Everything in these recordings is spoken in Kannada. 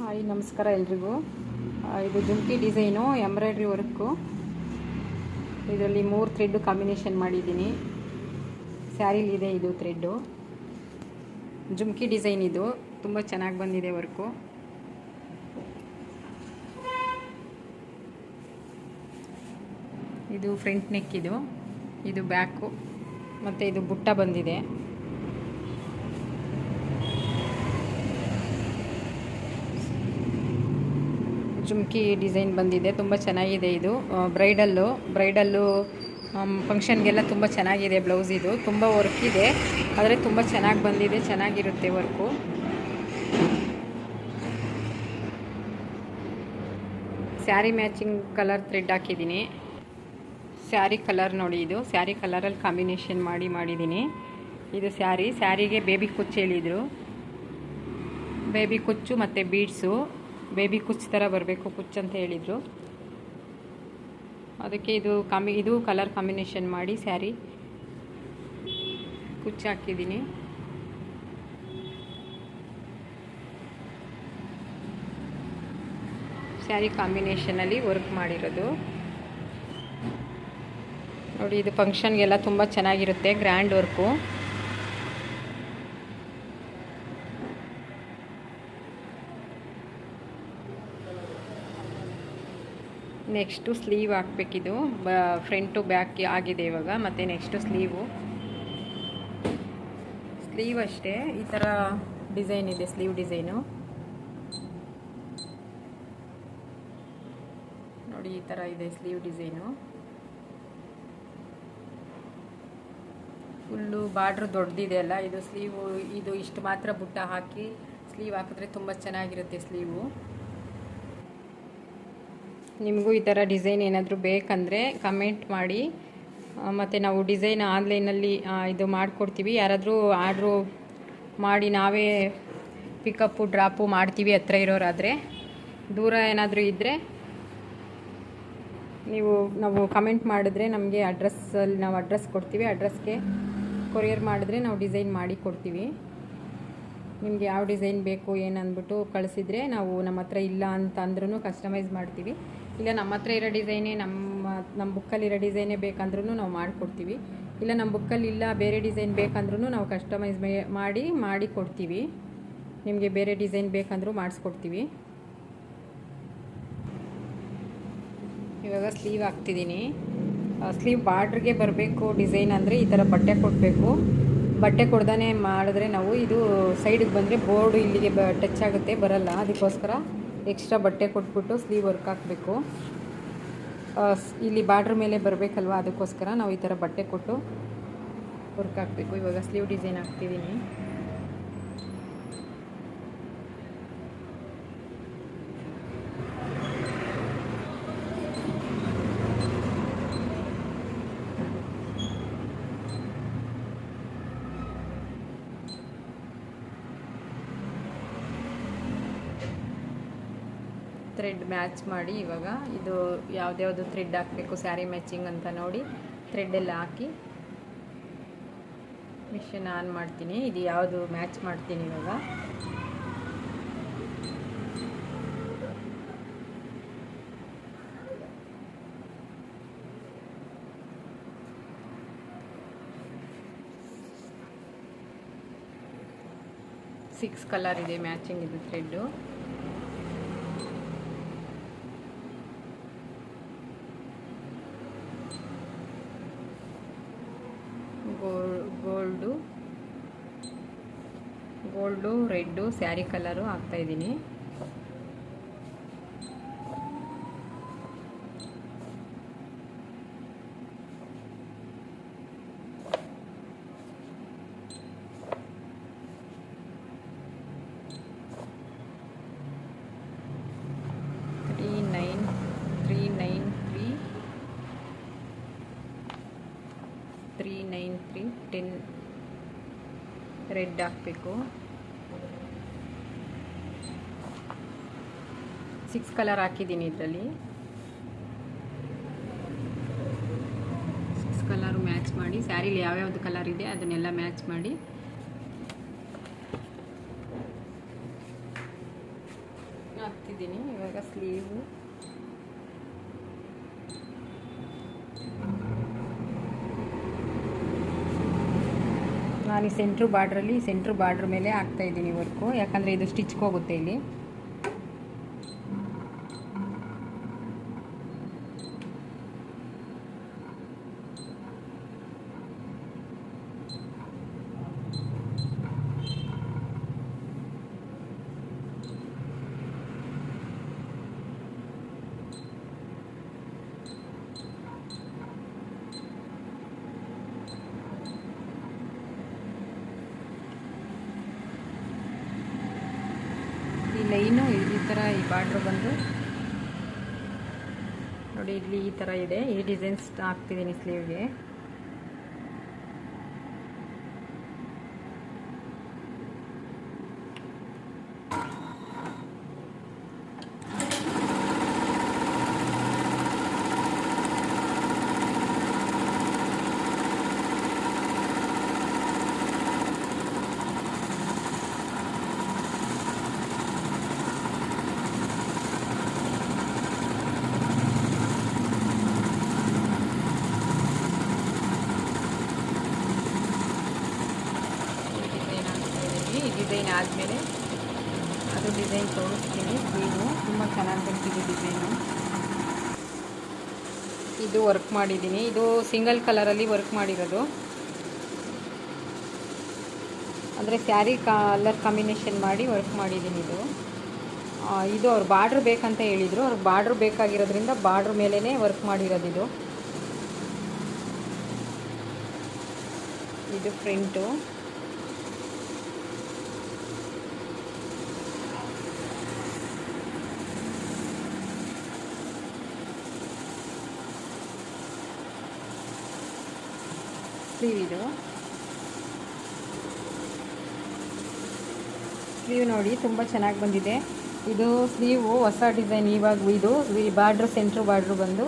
ಹಾಯ್ ನಮಸ್ಕಾರ ಎಲ್ರಿಗೂ. ಇದು ಜುಮ್ಕಿ ಡಿಸೈನು ಎಂಬ್ರಾಯ್ಡ್ರಿ ವರ್ಕು. ಇದರಲ್ಲಿ 3 ಥ್ರೆಡ್ ಕಾಂಬಿನೇಷನ್ ಮಾಡಿದ್ದೀನಿ. ಸ್ಯಾರಿಲಿದೆ ಇದು ಥ್ರೆಡ್ಡು. ಜುಮ್ಕಿ ಡಿಸೈನ್ ಇದು ತುಂಬ ಚೆನ್ನಾಗಿ ಬಂದಿದೆ ವರ್ಕು. ಇದು ಫ್ರಂಟ್ ನೆಕ್, ಇದು ಬ್ಯಾಕು, ಮತ್ತು ಇದು ಬುಟ್ಟ ಬಂದಿದೆ. ಜುಮ್ಕಿ ಡಿಸೈನ್ ಬಂದಿದೆ, ತುಂಬ ಚೆನ್ನಾಗಿದೆ. ಇದು ಬ್ರೈಡಲ್ಲು ಫಂಕ್ಷನ್ಗೆಲ್ಲ ತುಂಬ ಚೆನ್ನಾಗಿದೆ. ಬ್ಲೌಸ್ ಇದು ತುಂಬ ವರ್ಕ್ ಇದೆ, ಆದರೆ ತುಂಬ ಚೆನ್ನಾಗಿ ಬಂದಿದೆ, ಚೆನ್ನಾಗಿರುತ್ತೆ work. Sari matching colour thread ಹಾಕಿದ್ದೀನಿ. ಸ್ಯಾರಿ ಕಲರ್ ನೋಡಿ, ಇದು ಸ್ಯಾರಿ ಕಲರಲ್ಲಿ ಕಾಂಬಿನೇಷನ್ ಮಾಡಿದ್ದೀನಿ. ಇದು ಸ್ಯಾರಿಗೆ ಬೇಬಿ ಕುಚ್ಚು ಹೇಳಿದರು. ಬೇಬಿ ಕುಚ್ಚು ಮತ್ತು ಬೀಡ್ಸು, ಬೇಬಿ ಕುಚ್ಚು ಥರ ಬರಬೇಕು ಕುಚ್ಚು ಅಂತ ಹೇಳಿದರು. ಅದಕ್ಕೆ ಇದು ಕಲರ್ ಕಾಂಬಿನೇಷನ್ ಮಾಡಿ ಸ್ಯಾರಿ ಕುಚ್ಚು ಹಾಕಿದ್ದೀನಿ. ಸ್ಯಾರಿ ಕಾಂಬಿನೇಷನಲ್ಲಿ ವರ್ಕ್ ಮಾಡಿರೋದು ನೋಡಿ. ಇದು ಫಂಕ್ಷನ್ಗೆಲ್ಲ ತುಂಬ ಚೆನ್ನಾಗಿರುತ್ತೆ, ಗ್ರ್ಯಾಂಡ್ ವರ್ಕು. ನೆಕ್ಸ್ಟು ಸ್ಲೀವ್ ಹಾಕಬೇಕಿದು. ಫ್ರಂಟು ಬ್ಯಾಕ್ ಆಗಿದೆ ಇವಾಗ. ಮತ್ತು ನೆಕ್ಸ್ಟು ಸ್ಲೀವ್ ಅಷ್ಟೇ ಈ ಥರ ಡಿಸೈನ್ ಇದೆ. ಸ್ಲೀವ್ ಡಿಸೈನು ನೋಡಿ, ಈ ಥರ ಇದೆ ಸ್ಲೀವ್ ಡಿಸೈನು. ಫುಲ್ಲು ಬಾರ್ಡ್ರ್ ದೊಡ್ಡದಿದೆ ಅಲ್ಲ, ಇದು ಸ್ಲೀವು. ಇದು ಇಷ್ಟು ಮಾತ್ರ ಬುಟ್ಟ ಹಾಕಿ ಸ್ಲೀವ್ ಹಾಕಿದ್ರೆ ತುಂಬ ಚೆನ್ನಾಗಿರುತ್ತೆ ಸ್ಲೀವು. ನಿಮಗೂ ಈ ಥರ ಡಿಸೈನ್ ಏನಾದರೂ ಬೇಕಂದರೆ ಕಮೆಂಟ್ ಮಾಡಿ. ಮತ್ತು ನಾವು ಡಿಸೈನ್ ಆನ್ಲೈನಲ್ಲಿ ಇದು ಮಾಡಿಕೊಡ್ತೀವಿ. ಯಾರಾದರೂ ಆರ್ಡ್ರು ಮಾಡಿ ನಾವೇ ಪಿಕಪ್ಪು ಡ್ರಾಪು ಮಾಡ್ತೀವಿ ಹತ್ರ ಇರೋರಾದರೆ. ದೂರ ಏನಾದರೂ ಇದ್ದರೆ ನಾವು ಕಮೆಂಟ್ ಮಾಡಿದ್ರೆ ನಮಗೆ ನಾವು ಅಡ್ರೆಸ್ ಕೊಡ್ತೀವಿ. ಅಡ್ರೆಸ್ಗೆ ಕೊರಿಯರ್ ಮಾಡಿದ್ರೆ ನಾವು ಡಿಸೈನ್ ಮಾಡಿ ಕೊಡ್ತೀವಿ. ನಿಮಗೆ ಯಾವ ಡಿಸೈನ್ ಬೇಕು ಏನಂದ್ಬಿಟ್ಟು ಕಳಿಸಿದರೆ ನಾವು ನಮ್ಮ ಹತ್ರ ಇಲ್ಲ ಅಂತ ಅಂದ್ರೂ ಕಸ್ಟಮೈಸ್ ಮಾಡ್ತೀವಿ. ಇಲ್ಲ ನಮ್ಮ ಹತ್ರ ಇರೋ ಡಿಸೈನೇ ನಮ್ಮ ಬುಕ್ಕಲ್ಲಿರೋ ಡಿಸೈನೇ ಬೇಕಂದ್ರೂ ನಾವು ಮಾಡಿಕೊಡ್ತೀವಿ. ಇಲ್ಲ ನಮ್ಮ ಬುಕ್ಕಲ್ಲಿ ಇಲ್ಲ ಬೇರೆ ಡಿಸೈನ್ ಬೇಕಂದ್ರೂ ನಾವು ಕಸ್ಟಮೈಸ್ ಮಾಡಿ ಕೊಡ್ತೀವಿ. ನಿಮಗೆ ಬೇರೆ ಡಿಸೈನ್ ಬೇಕಂದ್ರೂ ಮಾಡಿಸ್ಕೊಡ್ತೀವಿ. ಇವಾಗ ಸ್ಲೀವ್ ಹಾಕ್ತಿದ್ದೀನಿ. ಸ್ಲೀವ್ ಬಾರ್ಡ್ರಿಗೆ ಬರಬೇಕು ಡಿಸೈನ್ ಅಂದರೆ ಈ ಥರ ಬಟ್ಟೆ ಕೊಡಬೇಕು. ಬಟ್ಟೆ ಕೊಡ್ದೇ ಮಾಡಿದ್ರೆ ನಾವು ಇದು ಸೈಡಿಗೆ ಬಂದರೆ ಬೋರ್ಡು ಇಲ್ಲಿಗೆ ಟಚ್ ಆಗುತ್ತೆ, ಬರಲ್ಲ. ಅದಕ್ಕೋಸ್ಕರ ಎಕ್ಸ್ಟ್ರಾ ಬಟ್ಟೆ ಕೊಟ್ಬಿಟ್ಟು ಸ್ಲೀವ್ ವರ್ಕ್ ಹಾಕಬೇಕು. ಇಲ್ಲಿ ಬಾರ್ಡ್ರ್ ಮೇಲೆ ಬರಬೇಕಲ್ವ, ಅದಕ್ಕೋಸ್ಕರ ನಾವು ಈ ಥರ ಬಟ್ಟೆ ಕೊಟ್ಟು ವರ್ಕ್ ಹಾಕಬೇಕು. ಇವಾಗ ಸ್ಲೀವ್ ಡಿಸೈನ್ ಹಾಕ್ತಿದ್ದೀನಿ. ಥ್ರೆಡ್ ಮ್ಯಾಚ್ ಮಾಡಿ ಇವಾಗ ಇದು ಯಾವ್ದ್ಯಾವುದು ಥ್ರೆಡ್ ಹಾಕಬೇಕು ಸ್ಯಾರಿ ಮ್ಯಾಚಿಂಗ್ ಅಂತ ನೋಡಿ ಥ್ರೆಡ್ ಎಲ್ಲ ಹಾಕಿ ಮಿಷನ್ ಆನ್ ಮಾಡ್ತೀನಿ. ಇದು ಯಾವುದು ಮ್ಯಾಚ್ ಮಾಡ್ತೀನಿ ಇವಾಗ. ಸಿಕ್ಸ್ ಕಲರ್ ಇದೆ ಮ್ಯಾಚಿಂಗ್ ಇದು thread. Gold red sari colour ಹಾಕ್ತಾಯಿದ್ದೀನಿ. ತ್ರೀ ನೈನ್ 10 ರೆಡ್ ಹಾಕಬೇಕು. 6 ಕಲರ್ ಹಾಕಿದ್ದೀನಿ ಇದರಲ್ಲಿ. 6 ಕಲರು ಮ್ಯಾಚ್ ಮಾಡಿ ಸ್ಯಾರಿಲಿ ಯಾವ್ಯಾವ್ದು ಕಲರ್ ಇದೆ ಅದನ್ನೆಲ್ಲ ಮ್ಯಾಚ್ ಮಾಡಿ ಹಾಕ್ತಿದ್ದೀನಿ ಇವಾಗ ಸ್ಲೀವು. ನಾನು ಈ ಸೆಂಟ್ರ್ ಬಾರ್ಡ್ರ್ ಮೇಲೆ ಹಾಕ್ತಾಯಿದ್ದೀನಿ ವರ್ಕು, ಯಾಕಂದರೆ ಇದು ಸ್ಟಿಚ್ಗೆ ಹೋಗುತ್ತೆ ಇಲ್ಲಿ. ಈ ಲೈನು ಈ ಥರ ಈ ಬಾರ್ಡ್ರ್ ಬಂದು ನೋಡಿ, ಇಲ್ಲಿ ಈ ಥರ ಇದೆ. ಈ ಡಿಸೈನ್ಸ್ ಹಾಕ್ತಿದ್ದೀನಿ ಸ್ಲೀವ್ಗೆ. ಡಿಸೈನ್ ಆದಮೇಲೆ ಅದು ಡಿಸೈನ್ ತೋರಿಸ್ತೀನಿ. ಸ್ಲೀವು ತುಂಬ ಚೆನ್ನಾಗಿ ಬರ್ತಿದೆ ಡಿಸೈನು. ಇದು ವರ್ಕ್ ಮಾಡಿದ್ದೀನಿ, ಇದು ಸಿಂಗಲ್ ಕಲರಲ್ಲಿ ವರ್ಕ್ ಮಾಡಿರೋದು. ಅಂದರೆ ಸ್ಯಾರಿ ಕಲರ್ ಕಾಂಬಿನೇಷನ್ ಮಾಡಿ ವರ್ಕ್ ಮಾಡಿದ್ದೀನಿ. ಇದು ಅವ್ರು ಬಾರ್ಡ್ರ್ ಬೇಕಂತ ಹೇಳಿದರು. ಅವ್ರಿಗೆ ಬಾರ್ಡ್ರ್ ಬೇಕಾಗಿರೋದ್ರಿಂದ ಬಾರ್ಡ್ರ್ ಮೇಲೇ ವರ್ಕ್ ಮಾಡಿರೋದು. ಇದು ಫ್ರಂಟು. ಸ್ಲೀವ್ ನೋಡಿ ತುಂಬ ಚೆನ್ನಾಗಿ ಬಂದಿದೆ. ಇದು ಸ್ಲೀವು ಹೊಸ ಡಿಸೈನ್. ಇವಾಗ ಇದು ಈ ಬಾರ್ಡ್ರ್ ಸೆಂಟ್ರ್ ಬಾರ್ಡ್ರ್ ಬಂದು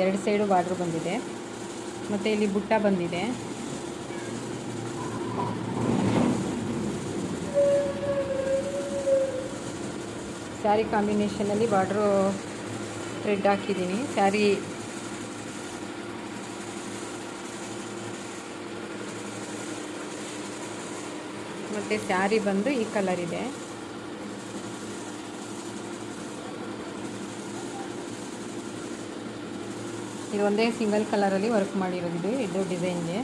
ಎರಡು ಸೈಡು ಬಾರ್ಡ್ರ್ ಬಂದಿದೆ. ಮತ್ತು ಇಲ್ಲಿ ಬುಟ್ಟ ಬಂದಿದೆ. ಸ್ಯಾರಿ ಕಾಂಬಿನೇಷನಲ್ಲಿ ಬಾರ್ಡ್ರು ಥ್ರೆಡ್ ಹಾಕಿದ್ದೀನಿ. ಸ್ಯಾರಿ ಮತ್ತು ಸ್ಯಾರಿ ಬಂದು ಈ ಕಲರ್ ಇದೆ. ಇದು ಒಂದೇ ಸಿಂಗಲ್ ಕಲರಲ್ಲಿ ವರ್ಕ್ ಮಾಡಿರೋದು ಇದು ಡಿಸೈನ್ಗೆ.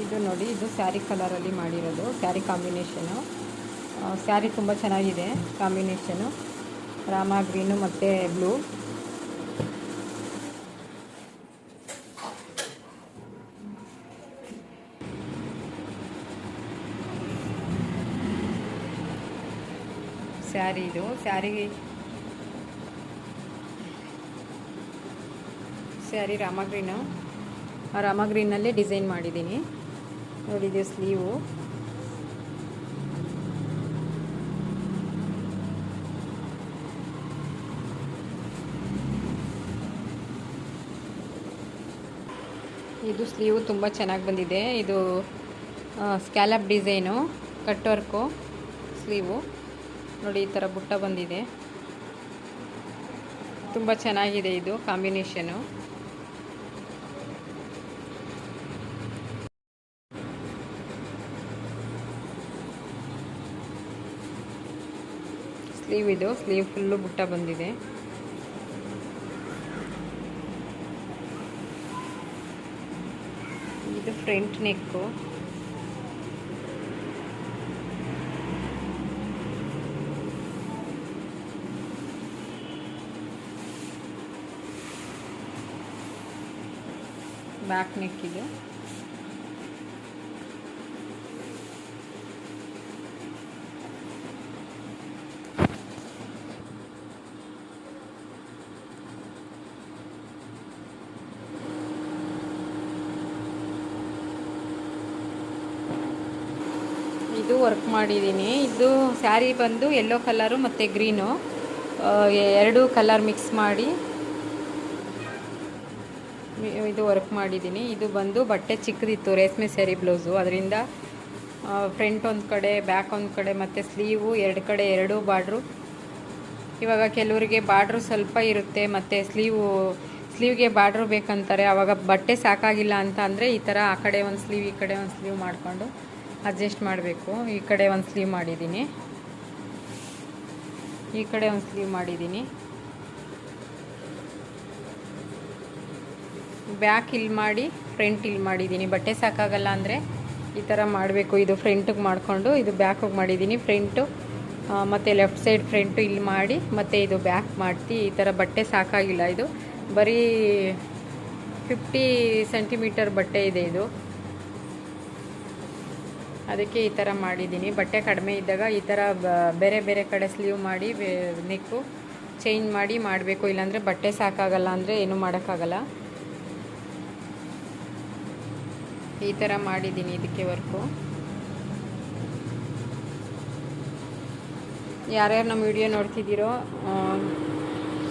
ಇದು ನೋಡಿ, ಇದು ಸ್ಯಾರಿ ಕಲರಲ್ಲಿ ಮಾಡಿರೋದು, ಸ್ಯಾರಿ ಕಾಂಬಿನೇಷನು. ಸ್ಯಾರಿ ತುಂಬ ಚೆನ್ನಾಗಿದೆ ಕಾಂಬಿನೇಷನು, ರಾಮ ಗ್ರೀನು ಮತ್ತು ಬ್ಲೂ. ಸ್ಯಾರಿ ಇದು ಸ್ಯಾರಿ ರಾಮ ಗ್ರೀನಲ್ಲೇ ಡಿಸೈನ್ ಮಾಡಿದ್ದೀನಿ ನೋಡಿ. ಇದು ಸ್ಲೀವು. ಇದು ಸ್ಲೀವು ತುಂಬ ಚೆನ್ನಾಗಿ ಬಂದಿದೆ. ಇದು scallop design, cut work sleeve ನೋಡಿ. ಈ ಥರ ಬುಟ್ಟ ಬಂದಿದೆ, ತುಂಬ ಚೆನ್ನಾಗಿದೆ ಇದು ಕಾಂಬಿನೇಷನು. ಇದು ಸ್ಲೀವ್ ಫುಲ್ಲು ಬುಟ್ಟ ಬಂದಿದೆ. ಇದು ಫ್ರಂಟ್ ನೆಕ್ಕು. ಬ್ಯಾಕ್ ನೆಕ್ ಇದು. ಇದು ವರ್ಕ್ ಮಾಡಿದ್ದೀನಿ. ಇದು ಸ್ಯಾರಿ ಬಂದು ಯೆಲ್ಲೋ ಕಲರು ಮತ್ತು ಗ್ರೀನು ಎರಡು ಕಲರ್ ಮಿಕ್ಸ್ ಮಾಡಿ ಇದು ವರ್ಕ್ ಮಾಡಿದ್ದೀನಿ. ಇದು ಬಂದು ಬಟ್ಟೆ ಚಿಕ್ಕದಿತ್ತು, ರೇಷ್ಮೆ ಸ್ಯಾರಿ ಬ್ಲೌಸು. ಅದರಿಂದ ಫ್ರಂಟ್ ಒಂದು ಕಡೆ, ಬ್ಯಾಕ್ ಒಂದು ಕಡೆ ಮತ್ತು ಸ್ಲೀವು ಎರಡು ಕಡೆ ಎರಡೂ ಬಾರ್ಡ್ರು. ಇವಾಗ ಕೆಲವರಿಗೆ ಬಾರ್ಡ್ರು ಸ್ವಲ್ಪ ಇರುತ್ತೆ ಮತ್ತು ಸ್ಲೀವ್ಗೆ ಬಾರ್ಡ್ರು ಬೇಕಂತಾರೆ. ಆವಾಗ ಬಟ್ಟೆ ಸಾಕಾಗಿಲ್ಲ ಅಂತ ಅಂದರೆ ಈ ಥರ ಆ ಕಡೆ ಒಂದು ಸ್ಲೀವ್ ಈ ಕಡೆ ಒಂದು ಸ್ಲೀವ್ ಮಾಡಿಕೊಂಡು ಅಡ್ಜಸ್ಟ್ ಮಾಡಬೇಕು. ಈ ಕಡೆ ಒಂದು ಸ್ಲೀವ್ ಮಾಡಿದ್ದೀನಿ, ಈ ಕಡೆ ಒಂದು ಸ್ಲೀವ್ ಮಾಡಿದ್ದೀನಿ. ಬ್ಯಾಕ್ ಇಲ್ಲಿ ಮಾಡಿ ಫ್ರಂಟ್ ಇಲ್ಲಿ ಮಾಡಿದ್ದೀನಿ. ಬಟ್ಟೆ ಸಾಕಾಗಲ್ಲ ಅಂದರೆ ಈ ಥರ ಮಾಡಬೇಕು. ಇದು ಫ್ರಂಟಿಗೆ ಮಾಡಿಕೊಂಡು ಇದು ಬ್ಯಾಕಿಗೆ ಮಾಡಿದ್ದೀನಿ. ಫ್ರಂಟು ಮತ್ತು ಲೆಫ್ಟ್ ಸೈಡ್ ಫ್ರಂಟು ಇಲ್ಲಿ ಮಾಡಿ ಮತ್ತು ಇದು ಬ್ಯಾಕ್ ಮಾಡ್ತಿ. ಈ ಥರ ಬಟ್ಟೆ ಸಾಕಾಗಿಲ್ಲ, ಇದು ಬರೀ 50 ಸೆಂಟಿಮೀಟರ್ ಬಟ್ಟೆ ಇದೆ ಇದು, ಅದಕ್ಕೆ ಈ ಥರ ಮಾಡಿದ್ದೀನಿ. ಬಟ್ಟೆ ಕಡಿಮೆ ಇದ್ದಾಗ ಈ ಥರ ಬೇರೆ ಬೇರೆ ಕಡೆ ಸ್ಲೀವ್ ಮಾಡಿ ನೆಕ್ಕು ಚೇಂಜ್ ಮಾಡಿ ಮಾಡಬೇಕು. ಇಲ್ಲಾಂದರೆ ಬಟ್ಟೆ ಸಾಕಾಗಲ್ಲ ಅಂದರೆ ಏನೂ ಮಾಡೋಕ್ಕಾಗಲ್ಲ. ಈ ಥರ ಮಾಡಿದ್ದೀನಿ ಇದಕ್ಕೆ ವರ್ಕು. ಯಾರ್ಯಾರು ನಮ್ಮ ವಿಡಿಯೋ ನೋಡ್ತಿದ್ದೀರೋ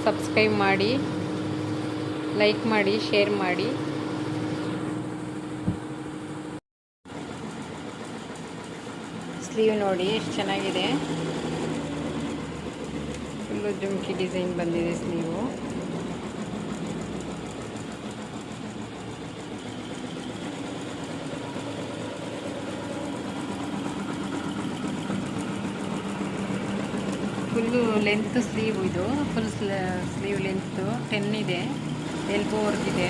ಸಬ್ಸ್ಕ್ರೈಬ್ ಮಾಡಿ, ಲೈಕ್ ಮಾಡಿ, ಶೇರ್ ಮಾಡಿ. ಸ್ಲೀವ್ ನೋಡಿ ಎಷ್ಟು ಚೆನ್ನಾಗಿದೆ, ಫುಲ್ಲು ಜುಮ್ಕಿ ಡಿಸೈನ್ ಬಂದಿದೆ ಸ್ಲೀವು. ಫುಲ್ಲು ಲೆಂತ್ ಸ್ಲೀವ್, ಇದು ಫುಲ್ ಸ್ಲೀವ್ ಲೆಂತು 10 ಇದೆ, ಎಲ್ಬೋವರೆಗಿದೆ.